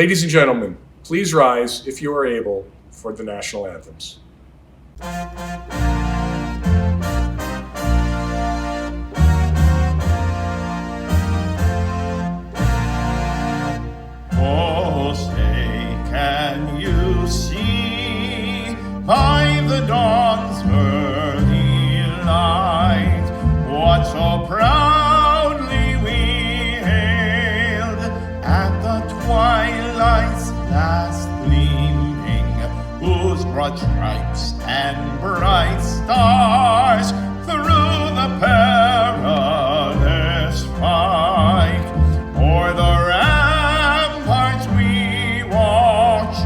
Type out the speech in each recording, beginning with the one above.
Ladies and gentlemen, please rise if you are able for the national anthems. Oh, say, can you see by the dawn's early light what so proudly we hailed at the twilight's last gleaming, whose broad stripes and bright stars through the perilous fight o'er the ramparts we watched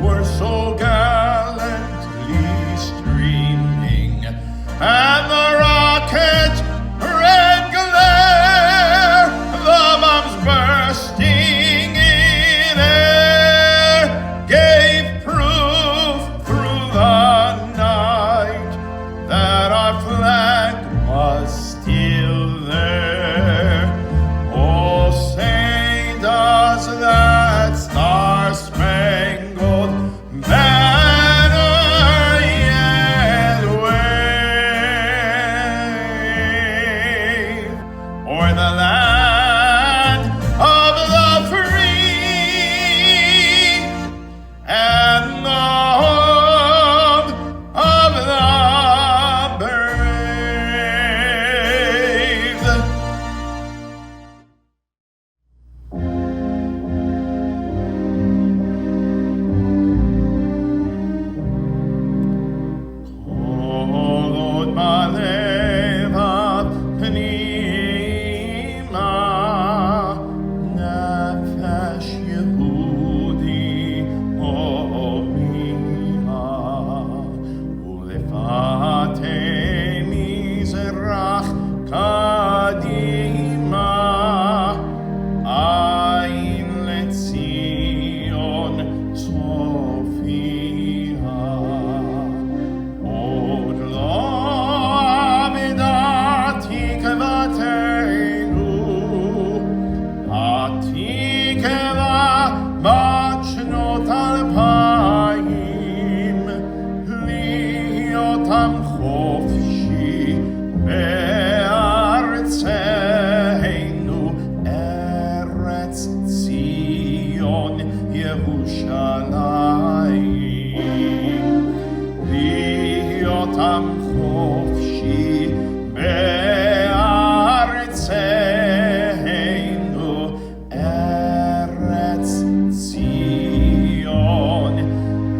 were so gallantly streaming, and the rocket's red glare, the bombs bursting in air, gave proof through the night that our flag was still there. Oh, say, does that star-spangled banner yet wave o'er the land of the free and the home of the brave? Kolod balevav pnima, nefesh Yehudi homiha, ulefate mizrach kadima, ayin letzion sofia. Od lo avidat tikvatenu, atikva bachnot alpayim, liotam chofshi be'artzeinu, eretz Zion Yerushalayim. Liotam chofshi be'artzeinu, eretz Zion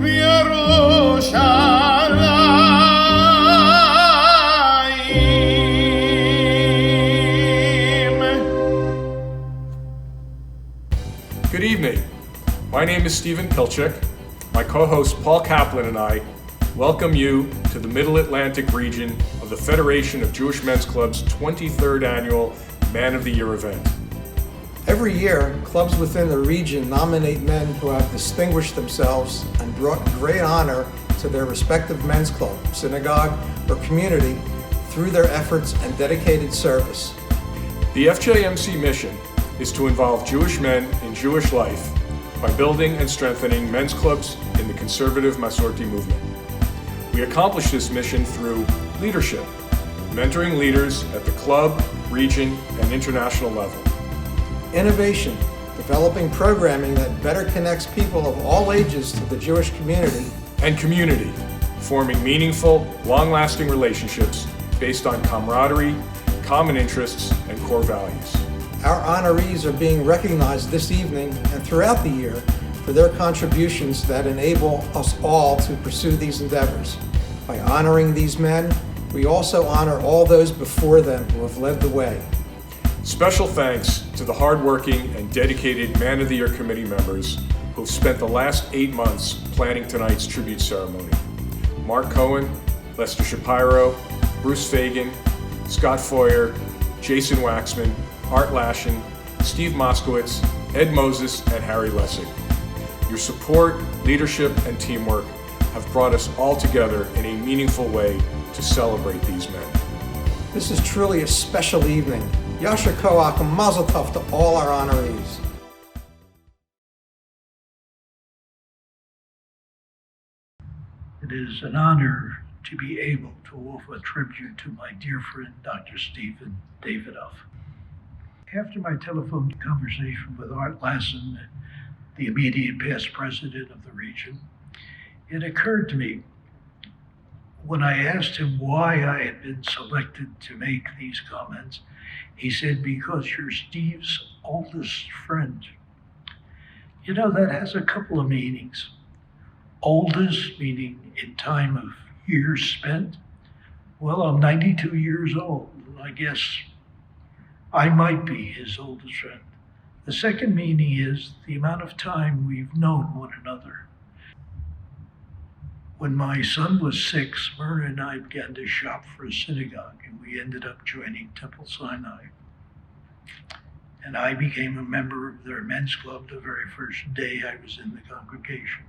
Yerushalayim. Good evening. My name is Stephen Pilchik. My co-host Paul Kaplan and I welcome you to the Middle Atlantic region of the Federation of Jewish Men's Club's 23rd annual Man of the Year event. Every year, clubs within the region nominate men who have distinguished themselves and brought great honor to their respective men's club, synagogue, or community through their efforts and dedicated service. The FJMC mission is to involve Jewish men in Jewish life by building and strengthening men's clubs in the conservative Masorti movement. We accomplish this mission through leadership, mentoring leaders at the club, region, and international level. Innovation, developing programming that better connects people of all ages to the Jewish community. And community, forming meaningful, long-lasting relationships based on camaraderie, common interests, and core values. Our honorees are being recognized this evening and throughout the year for their contributions that enable us all to pursue these endeavors. By honoring these men, we also honor all those before them who have led the way. Special thanks to the hardworking and dedicated Man of the Year committee members who have spent the last 8 months planning tonight's tribute ceremony. Mark Cohen, Lester Shapiro, Bruce Fagan, Scott Foyer, Jason Waxman, Art Lashin, Steve Moskowitz, Ed Moses, and Harry Lessig. Your support, leadership, and teamwork have brought us all together in a meaningful way to celebrate these men. This is truly a special evening. Yasher Koach and Mazel Tov to all our honorees. It is an honor to be able to offer tribute to my dear friend, Dr. Stephen Davidoff. After my telephone conversation with Art Lassen, the immediate past president of the region, it occurred to me when I asked him why I had been selected to make these comments, he said, because you're Steve's oldest friend. You know, that has a couple of meanings. Oldest, meaning in time of years spent. Well, I'm 92 years old, and I guess I might be his oldest friend. The second meaning is the amount of time we've known one another. When my son was 6, Myrna and I began to shop for a synagogue, and we ended up joining Temple Sinai. And I became a member of their men's club the very first day I was in the congregation.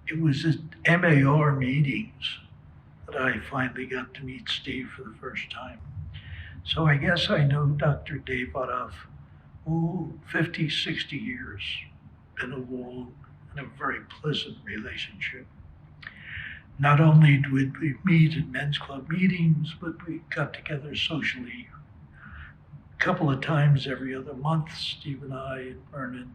It was at MAR meetings that I finally got to meet Steve for the first time. So I guess I know Dr. Davidoff, 50, 60 years, been a long and a very pleasant relationship. Not only did we meet at men's club meetings, but we got together socially a couple of times every other month. Steve and I and Myrna and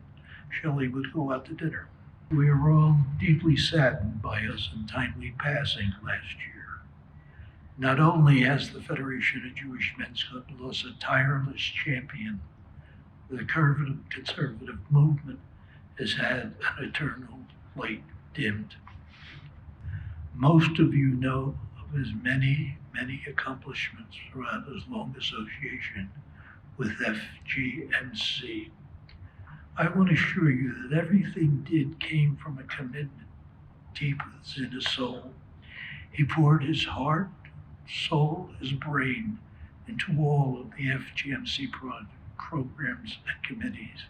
Shelley would go out to dinner. We were all deeply saddened by his untimely passing last year. Not only has the Federation of Jewish Men's Club lost a tireless champion, the conservative movement has had an eternal light dimmed. Most of you know of his many, many accomplishments throughout his long association with FJMC. I want to assure you that everything did came from a commitment deep within his soul. He poured his heart, soul, his brain into all of the FJMC programs and committees.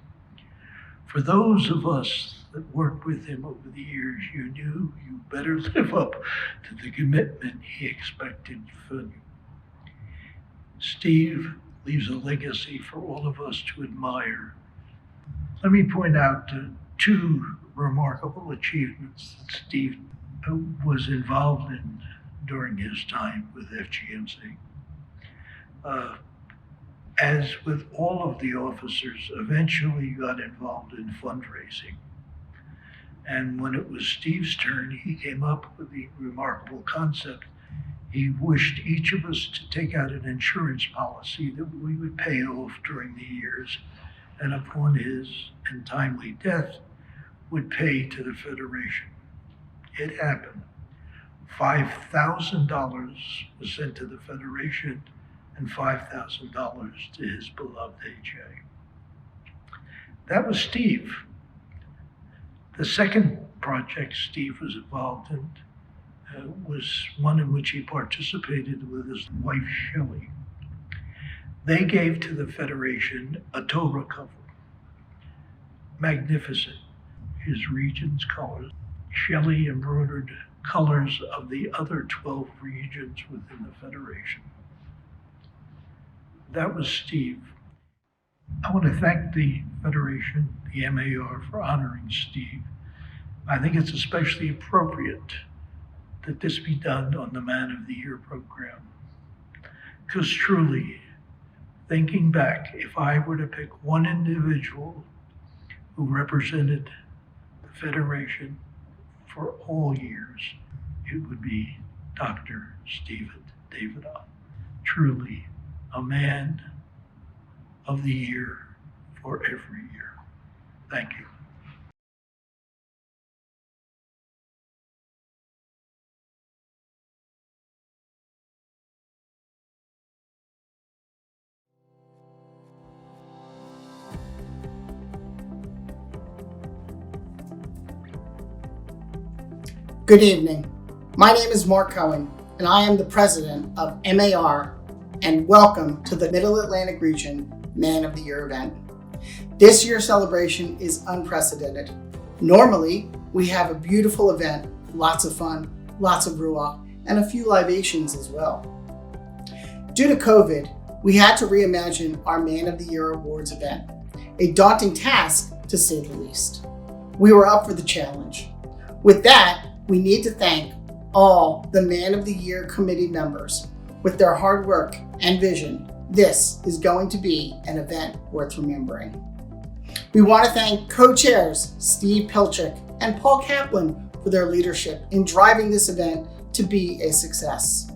For those of us that worked with him over the years, you knew you better live up to the commitment he expected from you. Steve leaves a legacy for all of us to admire. Let me point out two remarkable achievements that Steve was involved in during his time with FJMC. As with all of the officers, eventually got involved in fundraising. And when it was Steve's turn, he came up with the remarkable concept. He wished each of us to take out an insurance policy that we would pay off during the years, and upon his untimely death, would pay to the Federation. It happened. $5,000 was sent to the Federation and $5,000 to his beloved AJ. That was Steve. The second project Steve was involved in was one in which he participated with his wife, Shelley. They gave to the Federation a Torah cover. Magnificent, his region's colors. Shelley embroidered colors of the other 12 regions within the Federation. That was Steve. I want to thank the Federation, the MAR, for honoring Steve. I think it's especially appropriate that this be done on the Man of the Year program. Because truly, thinking back, if I were to pick one individual who represented the Federation for all years, it would be Dr. Stephen Davidoff. Truly, a Man of the Year for every year. Thank you. Good evening. My name is Mark Cohen, and I am the president of MAR, and welcome to the Middle Atlantic Region Man of the Year event. This year's celebration is unprecedented. Normally, we have a beautiful event, lots of fun, lots of ruach, and a few libations as well. Due to COVID, we had to reimagine our Man of the Year Awards event, a daunting task to say the least. We were up for the challenge. With that, we need to thank all the Man of the Year committee members. With their hard work and vision, this is going to be an event worth remembering. We want to thank co-chairs Steve Pilchick and Paul Kaplan for their leadership in driving this event to be a success.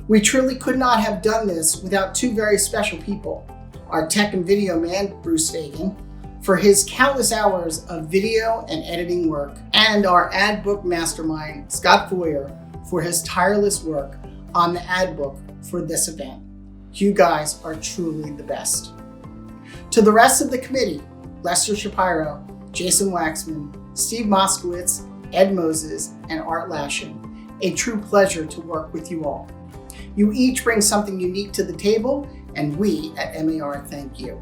We truly could not have done this without two very special people. Our tech and video man, Bruce Fagan, for his countless hours of video and editing work, and our ad book mastermind, Scott Foyer, for his tireless work on the ad book for this event. You guys are truly the best. To the rest of the committee, Lester Shapiro, Jason Waxman, Steve Moskowitz, Ed Moses, and Art Lashin, a true pleasure to work with you all. You each bring something unique to the table, and we at MAR thank you.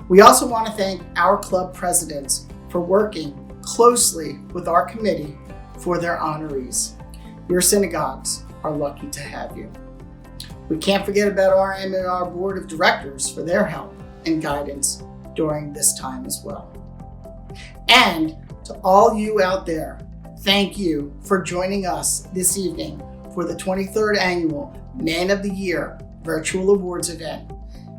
We also want to thank our club presidents for working closely with our committee for their honorees. Your synagogues are lucky to have you. We can't forget about our MAR board of directors for their help and guidance during this time as well. And to all you out there, thank you for joining us this evening for the 23rd annual Man of the Year virtual awards event.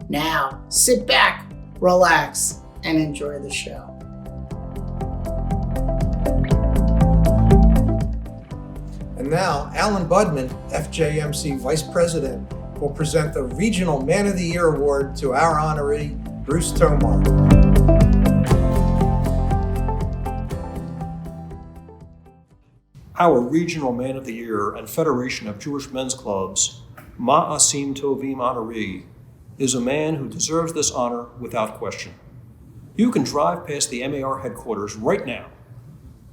Now, sit back, relax, and enjoy the show. And now, Alan Budman, FJMC Vice President, will present the Regional Man of the Year Award to our honoree, Bruce Tomar. Our Regional Man of the Year and Federation of Jewish Men's Clubs, Ma'asim Tovim honoree, is a man who deserves this honor without question. You can drive past the MAR headquarters right now.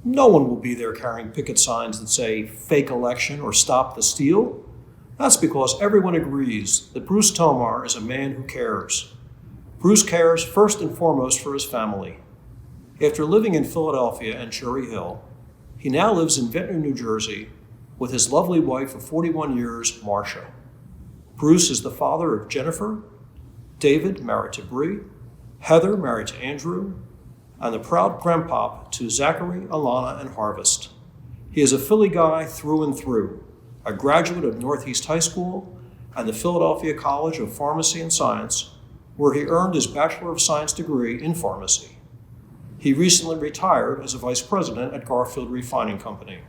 No one will be there carrying picket signs that say fake election or stop the steal. That's because everyone agrees that Bruce Tomar is a man who cares. Bruce cares first and foremost for his family. After living in Philadelphia and Cherry Hill, he now lives in Ventnor, New Jersey, with his lovely wife of 41 years, Marcia. Bruce is the father of Jennifer, David, married to Bree, Heather, married to Andrew, and the proud grandpop to Zachary, Alana, and Harvest. He is a Philly guy through and through, a graduate of Northeast High School and the Philadelphia College of Pharmacy and Science, where he earned his Bachelor of Science degree in pharmacy. He recently retired as a vice president at Garfield Refining Company.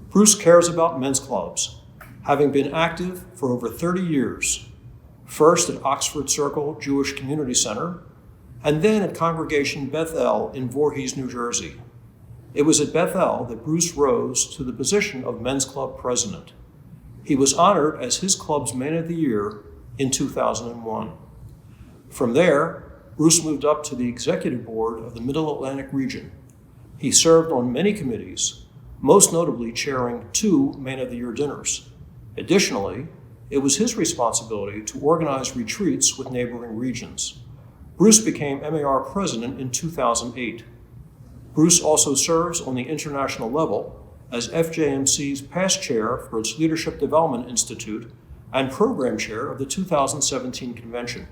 Bruce cares about men's clubs, having been active for over 30 years, first at Oxford Circle Jewish Community Center, and then at Congregation Beth El in Voorhees, New Jersey. It was at Beth El that Bruce rose to the position of men's club president. He was honored as his club's Man of the Year in 2001. From there, Bruce moved up to the executive board of the Middle Atlantic region. He served on many committees, most notably chairing 2 Man of the Year dinners. Additionally, it was his responsibility to organize retreats with neighboring regions. Bruce became MAR president in 2008. Bruce also serves on the international level as FJMC's past chair for its Leadership Development Institute and program chair of the 2017 convention.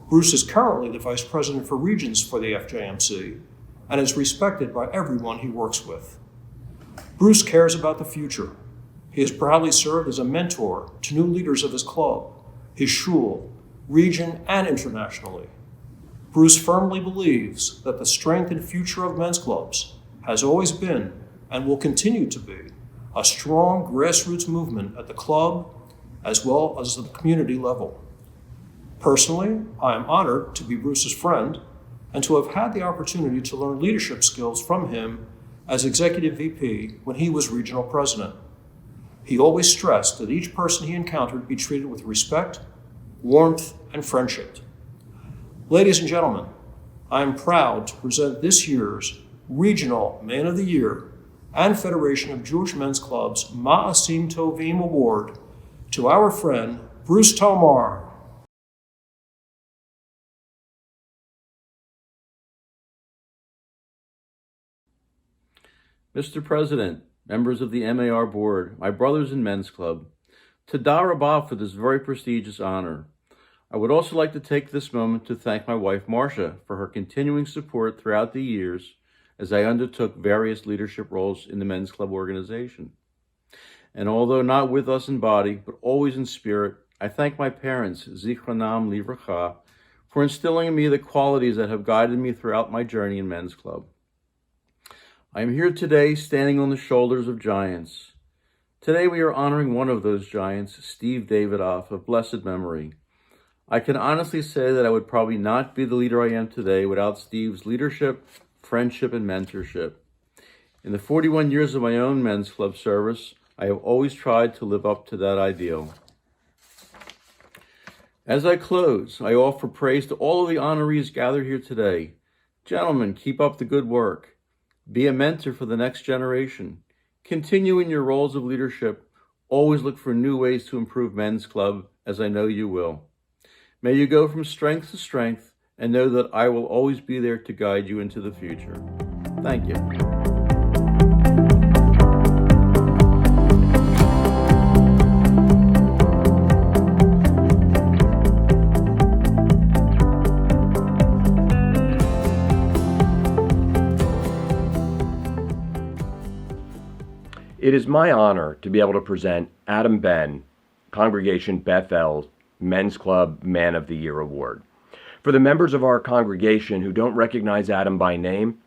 Bruce is currently the vice president for regions for the FJMC and is respected by everyone he works with. Bruce cares about the future. He has proudly served as a mentor to new leaders of his club, his shul, region, and internationally. Bruce firmly believes that the strength and future of men's clubs has always been and will continue to be a strong grassroots movement at the club as well as the community level. Personally, I am honored to be Bruce's friend and to have had the opportunity to learn leadership skills from him as Executive VP when he was regional president. He always stressed that each person he encountered be treated with respect, warmth, and friendship. Ladies and gentlemen, I am proud to present this year's Regional Man of the Year and Federation of Jewish Men's Clubs Ma'asim Tovim Award to our friend Bruce Tomar. Mr. President, members of the MAR Board, my brothers in Men's Club, Todah Rabbah for this very prestigious honor. I would also like to take this moment to thank my wife, Marcia, for her continuing support throughout the years as I undertook various leadership roles in the men's club organization. And although not with us in body, but always in spirit, I thank my parents, Zichronam Livracha, for instilling in me the qualities that have guided me throughout my journey in men's club. I am here today standing on the shoulders of giants. Today we are honoring one of those giants, Steve Davidoff, of blessed memory. I can honestly say that I would probably not be the leader I am today without Steve's leadership, friendship, and mentorship. In the 41 years of my own men's club service, I have always tried to live up to that ideal. As I close, I offer praise to all of the honorees gathered here today. Gentlemen, keep up the good work. Be a mentor for the next generation. Continue in your roles of leadership. Always look for new ways to improve men's club, as I know you will. May you go from strength to strength and know that I will always be there to guide you into the future. Thank you. It is my honor to be able to present Adam Ben, Congregation Bethel Men's Club Man of the Year Award. For the members of our congregation who don't recognize Adam by name,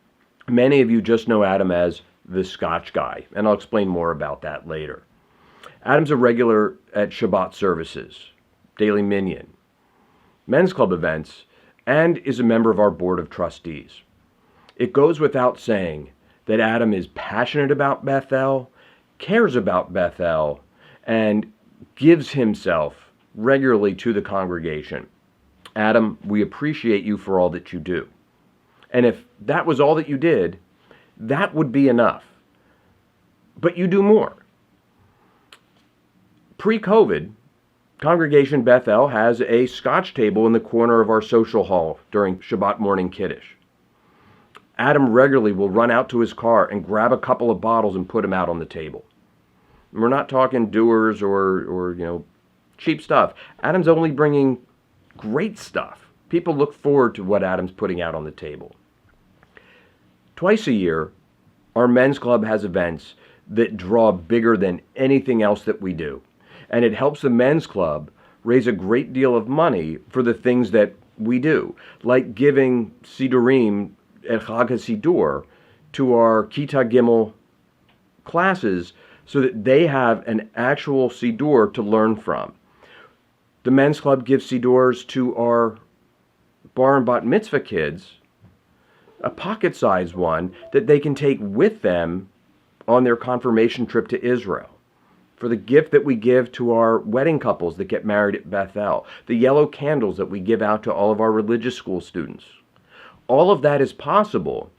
many of you just know Adam as the Scotch Guy, and I'll explain more about that later. Adam's a regular at Shabbat services, Daily Minyan, Men's Club events, and is a member of our Board of Trustees. It goes without saying that Adam is passionate about Bethel, cares about Bethel, and gives himself regularly to the congregation. Adam, we appreciate you for all that you do. And if that was all that you did, that would be enough. But you do more. Pre-COVID, Congregation Bethel has a scotch table in the corner of our social hall during Shabbat morning Kiddush. Adam regularly will run out to his car and grab a couple of bottles and put them out on the table. We're not talking doers or cheap stuff. Adam's only bringing great stuff. People look forward to what Adam's putting out on the table. Twice a year, our men's club has events that draw bigger than anything else that we do. And it helps the men's club raise a great deal of money for the things that we do, like giving Sidurim at Chag HaSidur to our Kita Gimel classes so that they have an actual Sidur to learn from. The men's club gives Sidurs to our bar and bat mitzvah kids, a pocket-sized one that they can take with them on their confirmation trip to Israel. For the gift that we give to our wedding couples that get married at Bethel, the yellow candles that we give out to all of our religious school students. All of that is possible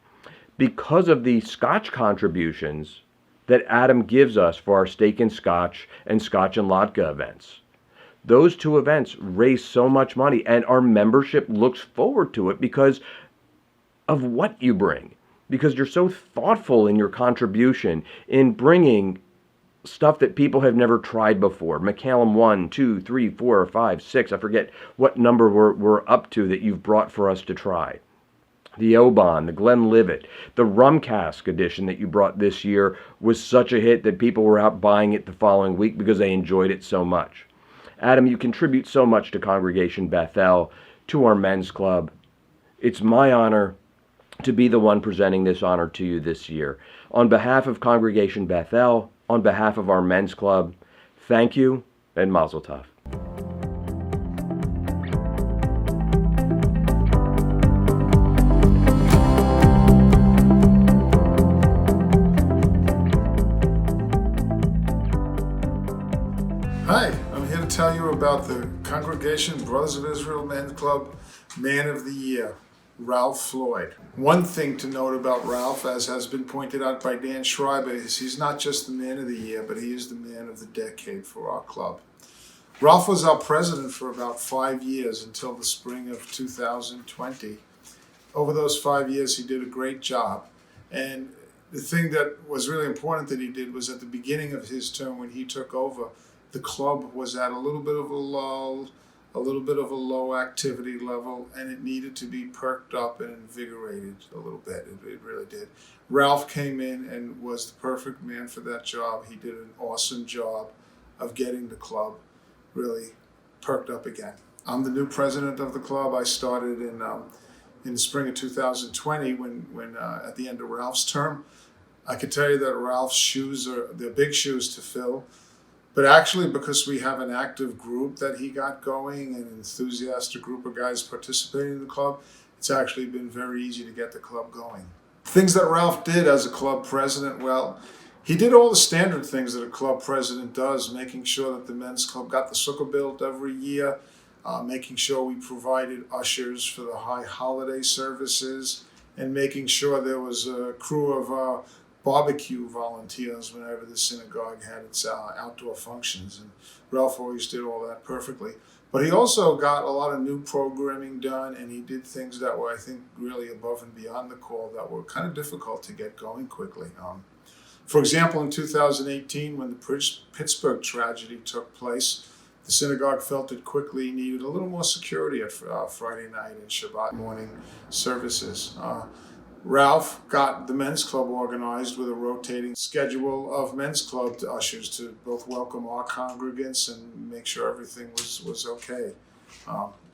because of the Scotch contributions that Adam gives us for our Steak and Scotch and Latke events. Those two events raise so much money, and our membership looks forward to it because of what you bring. Because you're so thoughtful in your contribution in bringing stuff that people have never tried before. McCallum 1, 2, 3, 4, 5, 6, I forget what number we're up to that you've brought for us to try. The Oban, the Glenlivet, the Rum Cask edition that you brought this year was such a hit that people were out buying it the following week because they enjoyed it so much. Adam, you contribute so much to Congregation Bethel, to our men's club. It's my honor to be the one presenting this honor to you this year. On behalf of Congregation Bethel, on behalf of our men's club, thank you and Mazel Tov. Hi, I'm here to tell you about the Congregation Brothers of Israel Men's Club Man of the Year, Ralph Floyd. One thing to note about Ralph, as has been pointed out by Dan Schreiber, is he's not just the Man of the Year, but he is the Man of the Decade for our club. Ralph was our president for about 5 years until the spring of 2020. Over those 5 years, he did a great job. And the thing that was really important that he did was at the beginning of his term when he took over, the club was at a little bit of a lull. a little bit of a low activity level, and it needed to be perked up and invigorated a little bit. It really did. Ralph came in and was the perfect man for that job. He did an awesome job of getting the club really perked up again. I'm the new president of the club. I started in the spring of 2020 when at the end of Ralph's term. I can tell you that Ralph's shoes they're big shoes to fill. But actually, because we have an active group that he got going, an enthusiastic group of guys participating in the club, it's actually been very easy to get the club going. Things that Ralph did as a club president, well, he did all the standard things that a club president does, making sure that the men's club got the sukkah built every year, making sure we provided ushers for the high holiday services, and making sure there was a crew of barbecue volunteers whenever the synagogue had its outdoor functions. And Ralph always did all that perfectly. But he also got a lot of new programming done, and he did things that were, I think, really above and beyond the call that were kind of difficult to get going quickly. For example, in 2018, when the Pittsburgh tragedy took place, the synagogue felt it quickly needed a little more security at Friday night and Shabbat morning services. Ralph got the men's club organized with a rotating schedule of men's club ushers to both welcome our congregants and make sure everything was okay.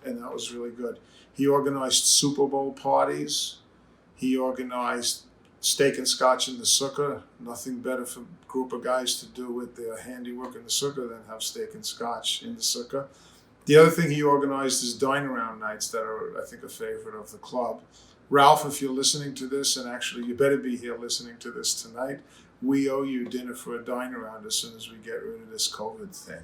And that was really good. He organized Super Bowl parties. He organized steak and scotch in the sukkah. Nothing better for a group of guys to do with their handiwork in the sukkah than have steak and scotch in the sukkah. The other thing he organized is dine-around nights that are, I think, a favorite of the club. Ralph, if you're listening to this, and actually you better be here listening to this tonight, we owe you dinner for a dine-around as soon as we get rid of this COVID thing.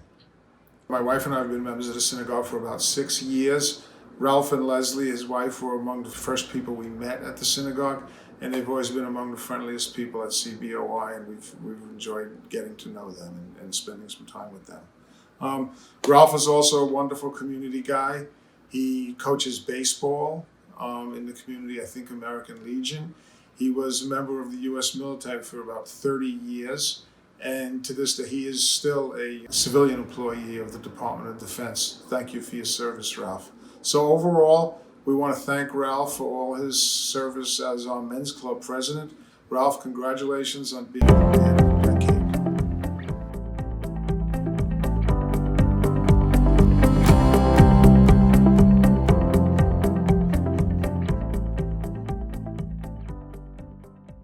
My wife and I have been members of the synagogue for about 6 years. Ralph and Leslie, his wife, were among the first people we met at the synagogue, and they've always been among the friendliest people at CBOI, and we've enjoyed getting to know them and spending some time with them. Ralph is also a wonderful community guy. He coaches baseball in the community, I think American Legion. He was a member of the U.S. military for about 30 years, and to this day he is still a civilian employee of the Department of Defense. Thank you for your service, Ralph. So overall, we want to thank Ralph for all his service as our men's club president. Ralph, congratulations on being a man of the decade.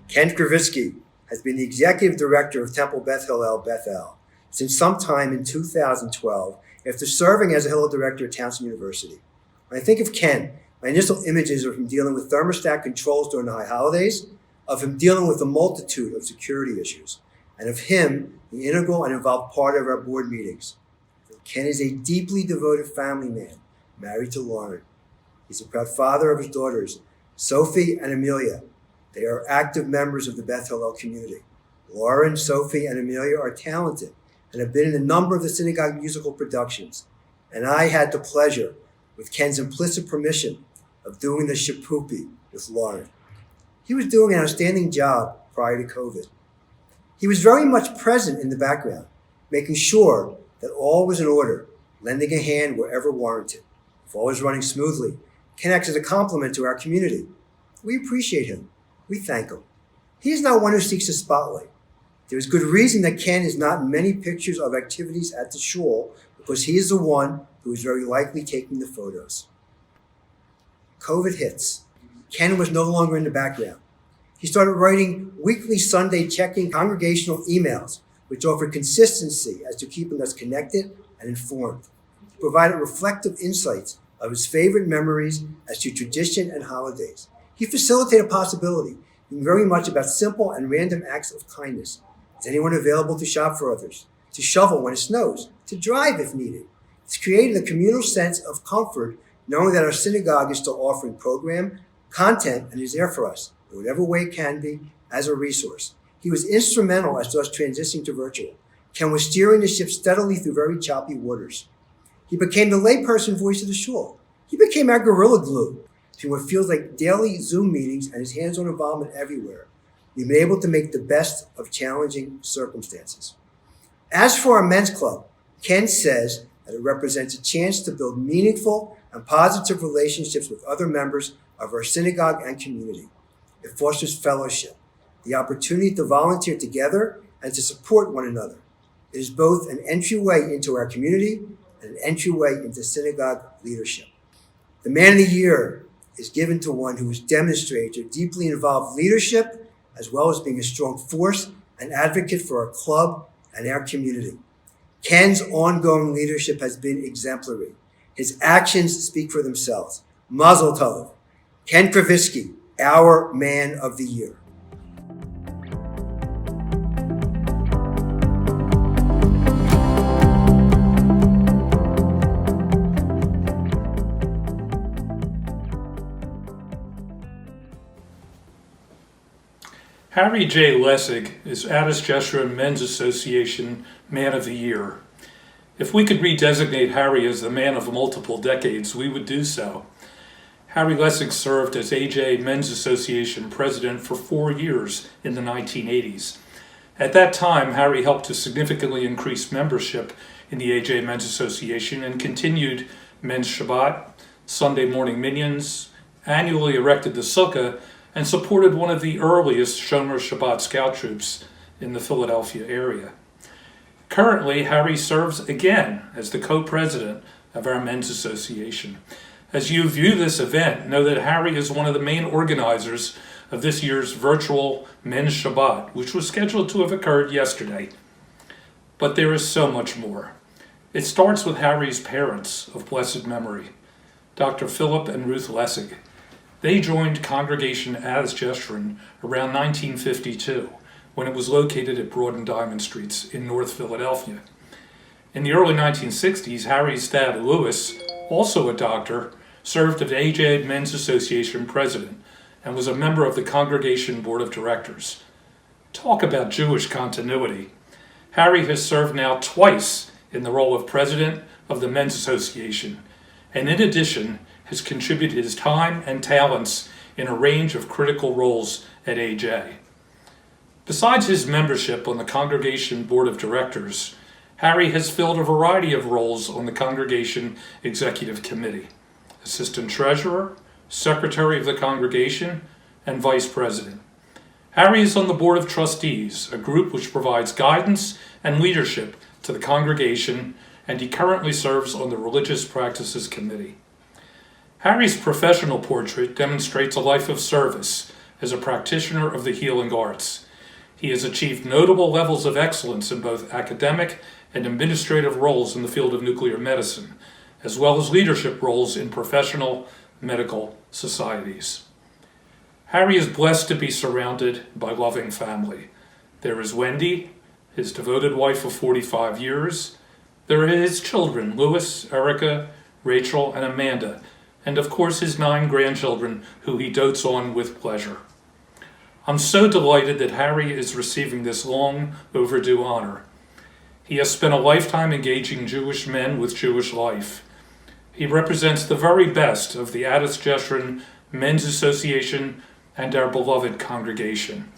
Ken Kravitsky has been the executive director of Temple Beth Hillel Bethel since sometime in 2012 after serving as a Hillel director at Towson University. When I think of Ken, my initial images are of him dealing with thermostat controls during the high holidays, of him dealing with a multitude of security issues, and of him the integral and involved part of our board meetings. Ken is a deeply devoted family man, married to Lauren. He's a proud father of his daughters, Sophie and Amelia. They are active members of the Beth Hillel community. Lauren, Sophie, and Amelia are talented and have been in a number of the synagogue musical productions. And I had the pleasure, with Ken's implicit permission, of doing the Shapupi with Lauren. He was doing an outstanding job prior to COVID. He was very much present in the background, making sure that all was in order, lending a hand wherever warranted. If all is running smoothly, Ken acts as a compliment to our community. We appreciate him. We thank him. He is not one who seeks a spotlight. There is good reason that Ken is not in many pictures of activities at the shul, because he is the one who is very likely taking the photos. COVID hits. Ken was no longer in the background. He started writing weekly Sunday check-in congregational emails, which offered consistency as to keeping us connected and informed. He provided reflective insights of his favorite memories as to tradition and holidays. He facilitated possibility, being very much about simple and random acts of kindness. Is anyone available to shop for others, to shovel when it snows, to drive if needed? It's created a communal sense of comfort knowing that our synagogue is still offering program, content, and is there for us, in whatever way it can be, as a resource. He was instrumental as to us transitioning to virtual. Ken was steering the ship steadily through very choppy waters. He became the layperson voice of the shul. He became our gorilla glue to what feels like daily Zoom meetings and his hands-on involvement everywhere. We've been able to make the best of challenging circumstances. As for our men's club, Ken says that it represents a chance to build meaningful and positive relationships with other members of our synagogue and community. It fosters fellowship, the opportunity to volunteer together and to support one another. It is both an entryway into our community and an entryway into synagogue leadership. The Man of the Year is given to one who has demonstrated deeply involved leadership, as well as being a strong force and advocate for our club and our community. Ken's ongoing leadership has been exemplary. His actions speak for themselves. Mazel tov. Ken Kravisky, our Man of the Year. Harry J. Lessig is Addis Jeshurun Men's Association Man of the Year. If we could redesignate Harry as the man of multiple decades, we would do so. Harry Lessig served as AJ Men's Association president for 4 years in the 1980s. At that time, Harry helped to significantly increase membership in the AJ Men's Association and continued Men's Shabbat, Sunday morning minyans, annually erected the sukkah, and supported one of the earliest Shomer Shabbat scout troops in the Philadelphia area. Currently, Harry serves again as the co-president of our Men's Association. As you view this event, know that Harry is one of the main organizers of this year's virtual Men's Shabbat, which was scheduled to have occurred yesterday. But there is so much more. It starts with Harry's parents of blessed memory, Dr. Philip and Ruth Lessig. They joined Congregation Addis Jeshurun around 1952, when it was located at Broad and Diamond Streets in North Philadelphia. In the early 1960s, Harry's dad, Louis, also a doctor, served as AJ Men's Association president and was a member of the Congregation Board of Directors. Talk about Jewish continuity. Harry has served now twice in the role of president of the Men's Association, and in addition, has contributed his time and talents in a range of critical roles at AJ. Besides his membership on the Congregation Board of Directors, Harry has filled a variety of roles on the Congregation Executive Committee: Assistant Treasurer, Secretary of the Congregation, and Vice President. Harry is on the Board of Trustees, a group which provides guidance and leadership to the congregation, and he currently serves on the Religious Practices Committee. Harry's professional portrait demonstrates a life of service as a practitioner of the healing arts. He has achieved notable levels of excellence in both academic and administrative roles in the field of nuclear medicine, as well as leadership roles in professional medical societies. Harry is blessed to be surrounded by loving family. There is Wendy, his devoted wife of 45 years. There are his children, Louis, Erica, Rachel, and Amanda, and of course his 9 grandchildren, who he dotes on with pleasure. I'm so delighted that Harry is receiving this long overdue honor. He has spent a lifetime engaging Jewish men with Jewish life. He represents the very best of the Addis Jeshurun Men's Association and our beloved congregation.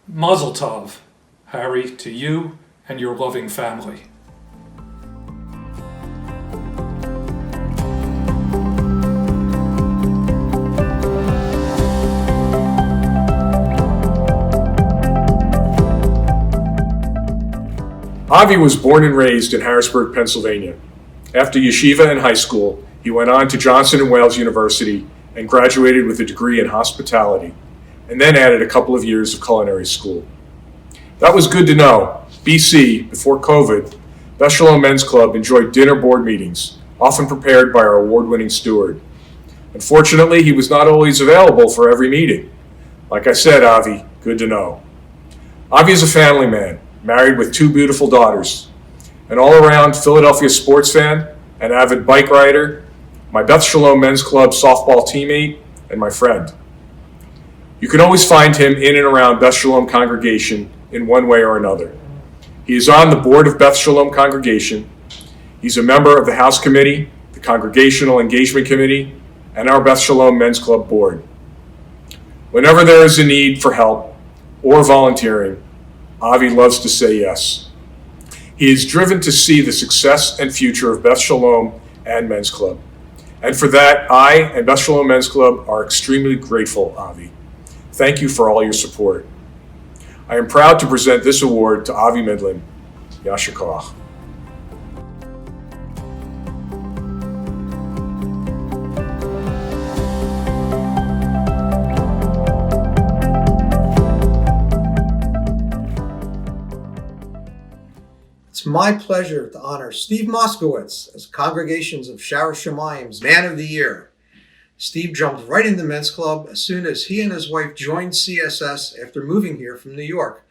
Mazel tov, Harry, to you and your loving family. Avi was born and raised in Harrisburg, Pennsylvania. After yeshiva and high school, he went on to Johnson & Wales University and graduated with a degree in hospitality, and then added a couple of years of culinary school. That was good to know. BC, before COVID, Beth Shalom Men's Club enjoyed dinner board meetings, often prepared by our award-winning steward. Unfortunately, he was not always available for every meeting. Like I said, Avi, good to know. Avi is a family man, married with 2 beautiful daughters, an all-around Philadelphia sports fan, an avid bike rider, my Beth Shalom Men's Club softball teammate, and my friend. You can always find him in and around Beth Shalom congregation in one way or another. He is on the board of Beth Shalom congregation. He's a member of the House Committee, the Congregational Engagement Committee, and our Beth Shalom Men's Club board. Whenever there is a need for help or volunteering, Avi loves to say yes. He is driven to see the success and future of Beth Shalom and Men's Club. And for that, I and Beth Shalom Men's Club are extremely grateful, Avi. Thank you for all your support. I am proud to present this award to Avi Midland. Yasher Koach. It's my pleasure to honor Steve Moskowitz as Congregations of Shara Shemayim's Man of the Year. Steve jumped right into Men's Club as soon as he and his wife joined CSS after moving here from New York.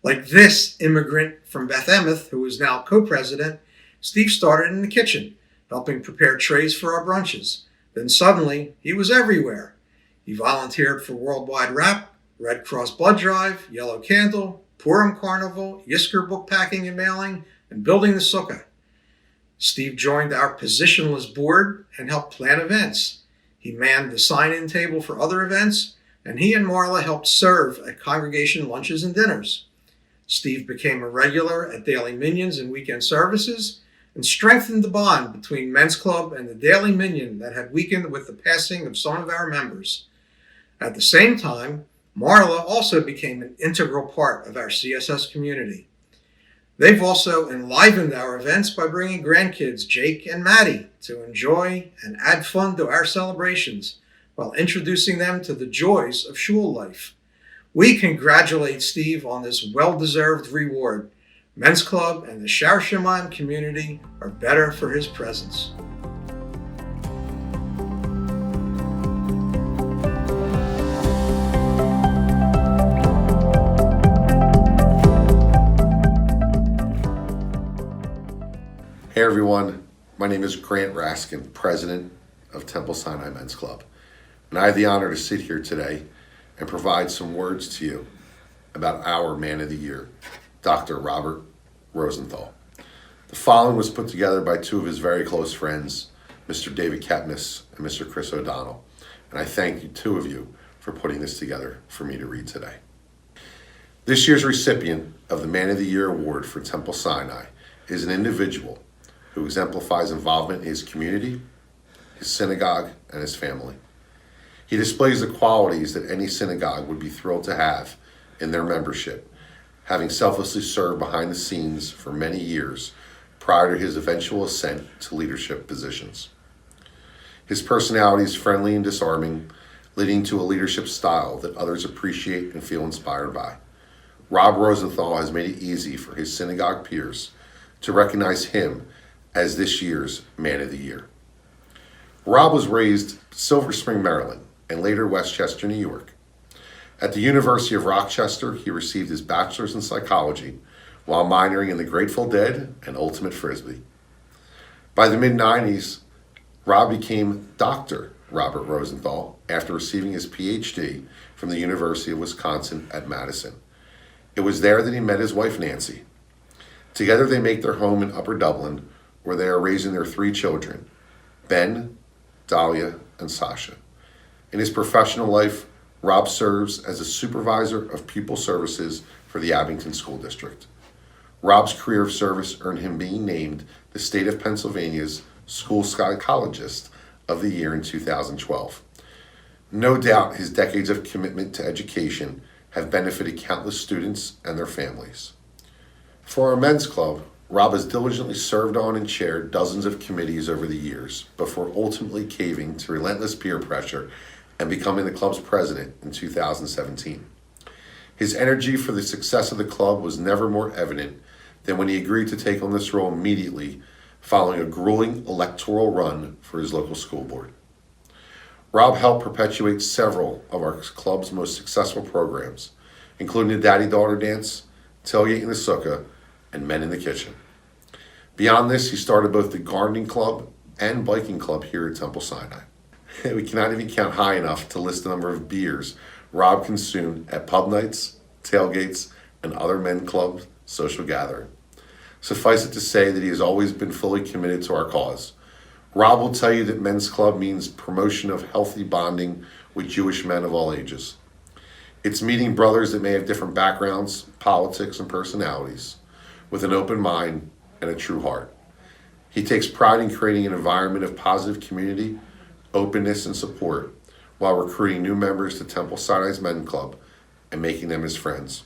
Like this immigrant from Beth Emeth, who is now co-president, Steve started in the kitchen, helping prepare trays for our brunches. Then suddenly, he was everywhere. He volunteered for Worldwide Wrap, Red Cross Blood Drive, Yellow Candle, Purim Carnival, Yisker book packing and mailing, and building the sukkah. Steve joined our positionless board and helped plan events. He manned the sign-in table for other events, and he and Marla helped serve at congregation lunches and dinners. Steve became a regular at Daily Minions and weekend services and strengthened the bond between Men's Club and the Daily Minion that had weakened with the passing of some of our members. At the same time, Marla also became an integral part of our CSS community. They've also enlivened our events by bringing grandkids Jake and Maddie to enjoy and add fun to our celebrations while introducing them to the joys of shul life. We congratulate Steve on this well-deserved reward. Men's Club and the Shara Shemayim community are better for his presence. Hey everyone, my name is Grant Raskin, President of Temple Sinai Men's Club, and I have the honor to sit here today and provide some words to you about our Man of the Year, Dr. Robert Rosenthal. The following was put together by two of his very close friends, Mr. David Kepnes and Mr. Chris O'Donnell, and I thank you, two of you, for putting this together for me to read today. This year's recipient of the Man of the Year Award for Temple Sinai is an individual who exemplifies involvement in his community, his synagogue, and his family. He displays the qualities that any synagogue would be thrilled to have in their membership, having selflessly served behind the scenes for many years prior to his eventual ascent to leadership positions. His personality is friendly and disarming, leading to a leadership style that others appreciate and feel inspired by. Rob Rosenthal has made it easy for his synagogue peers to recognize him as this year's Man of the Year. Rob was raised Silver Spring, Maryland, and later Westchester, New York. At the University of Rochester, he received his bachelor's in psychology while minoring in the Grateful Dead and Ultimate Frisbee. By the mid-90s, Rob became Dr. Robert Rosenthal after receiving his PhD from the University of Wisconsin at Madison. It was there that he met his wife, Nancy. Together they make their home in Upper Dublin, where they are raising their three children, Ben, Dahlia, and Sasha. In his professional life, Rob serves as a supervisor of pupil services for the Abington School District. Rob's career of service earned him being named the state of Pennsylvania's School Psychologist of the Year in 2012. No doubt his decades of commitment to education have benefited countless students and their families. For our Men's Club, Rob has diligently served on and chaired dozens of committees over the years before ultimately caving to relentless peer pressure and becoming the club's president in 2017. His energy for the success of the club was never more evident than when he agreed to take on this role immediately following a grueling electoral run for his local school board. Rob helped perpetuate several of our club's most successful programs, including the Daddy-Daughter Dance, Tailgate in the Sukkah, and Men in the Kitchen. Beyond this, he started both the gardening club and biking club here at Temple Sinai. We cannot even count high enough to list the number of beers Rob consumed at pub nights, tailgates, and other men club social gathering. Suffice it to say that he has always been fully committed to our cause. Rob will tell you that Men's Club means promotion of healthy bonding with Jewish men of all ages. It's meeting brothers that may have different backgrounds, politics, and personalities, with an open mind and a true heart. He takes pride in creating an environment of positive community, openness, and support while recruiting new members to Temple Sinai's Men's Club and making them his friends.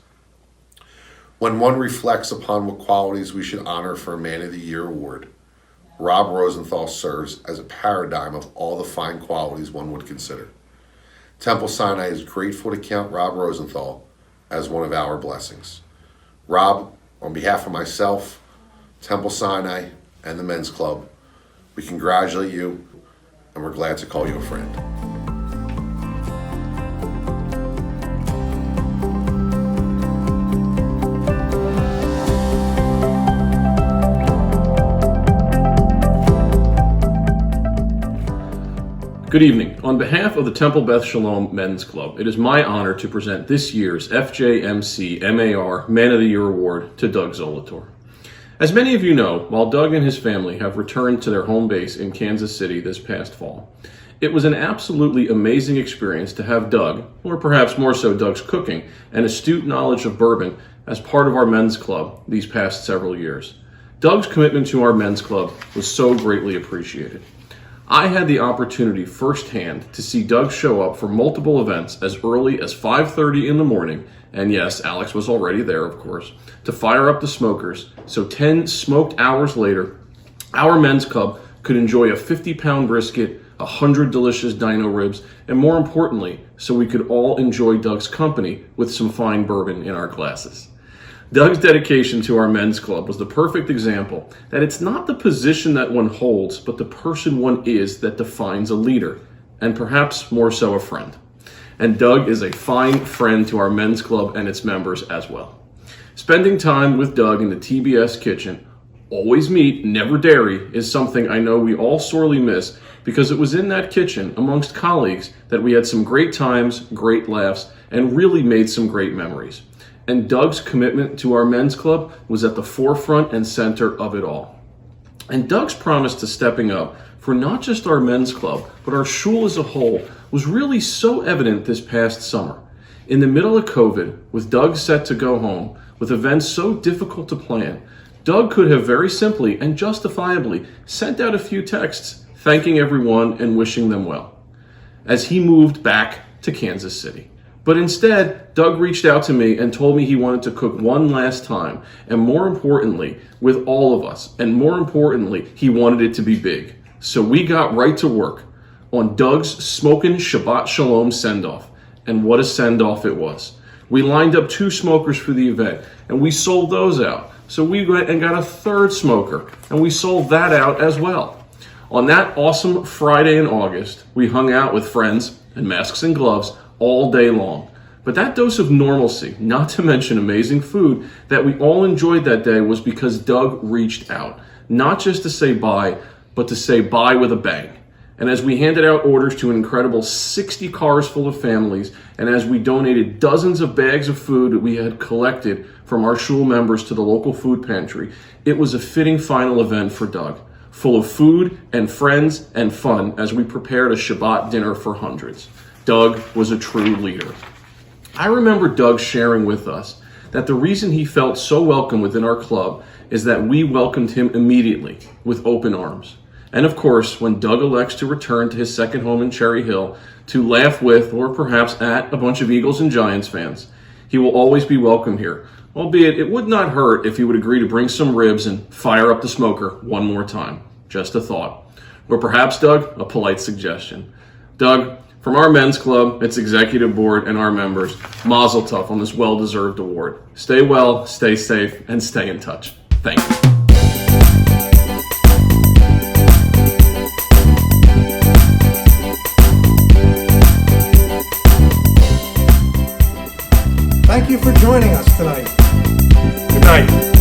When one reflects upon what qualities we should honor for a Man of the Year award, Rob Rosenthal serves as a paradigm of all the fine qualities one would consider. Temple Sinai is grateful to count Rob Rosenthal as one of our blessings. Rob, on behalf of myself, Temple Sinai, and the Men's Club, we congratulate you, and we're glad to call you a friend. Good evening. On behalf of the Temple Beth Shalom Men's Club, it is my honor to present this year's FJMC MAR Man of the Year Award to Doug Zolator. As many of you know, while Doug and his family have returned to their home base in Kansas City this past fall, it was an absolutely amazing experience to have Doug, or perhaps more so Doug's cooking and astute knowledge of bourbon, as part of our men's club these past several years. Doug's commitment to our men's club was so greatly appreciated. I had the opportunity firsthand to see Doug show up for multiple events as early as 5:30 in the morning, and yes, Alex was already there, of course, to fire up the smokers, so 10 smoked hours later, our men's club could enjoy a 50-pound brisket, 100 delicious dino ribs, and more importantly, so we could all enjoy Doug's company with some fine bourbon in our glasses. Doug's dedication to our men's club was the perfect example that it's not the position that one holds, but the person one is that defines a leader, and perhaps more so a friend. And Doug is a fine friend to our men's club and its members as well. Spending time with Doug in the TBS kitchen, always meat, never dairy, is something I know we all sorely miss, because it was in that kitchen amongst colleagues that we had some great times, great laughs, and really made some great memories. And Doug's commitment to our men's club was at the forefront and center of it all. And Doug's promise to stepping up for not just our men's club, but our shul as a whole, was really so evident this past summer. In the middle of COVID, with Doug set to go home, with events so difficult to plan, Doug could have very simply and justifiably sent out a few texts thanking everyone and wishing them well, as he moved back to Kansas City. But instead, Doug reached out to me and told me he wanted to cook one last time, and more importantly, with all of us, and more importantly, he wanted it to be big. So we got right to work on Doug's Smokin' Shabbat Shalom send-off, and what a send-off it was. We lined up 2 smokers for the event, and we sold those out. So we went and got a 3rd smoker, and we sold that out as well. On that awesome Friday in August, we hung out with friends and masks and gloves all day long. But that dose of normalcy, not to mention amazing food, that we all enjoyed that day was because Doug reached out, not just to say bye, but to say bye with a bang. And as we handed out orders to an incredible 60 cars full of families, and as we donated dozens of bags of food that we had collected from our shul members to the local food pantry, it was a fitting final event for Doug, full of food and friends and fun as we prepared a Shabbat dinner for hundreds. Doug was a true leader. I remember Doug sharing with us that the reason he felt so welcome within our club is that we welcomed him immediately with open arms. And of course, when Doug elects to return to his second home in Cherry Hill to laugh with, or perhaps at, a bunch of Eagles and Giants fans, he will always be welcome here. Albeit, it would not hurt if he would agree to bring some ribs and fire up the smoker one more time. Just a thought. Or perhaps, Doug, a polite suggestion. Doug, from our men's club, its executive board, and our members, mazel tov on this well-deserved award. Stay well, stay safe, and stay in touch. Thank you. Thank you for joining us tonight. Good night.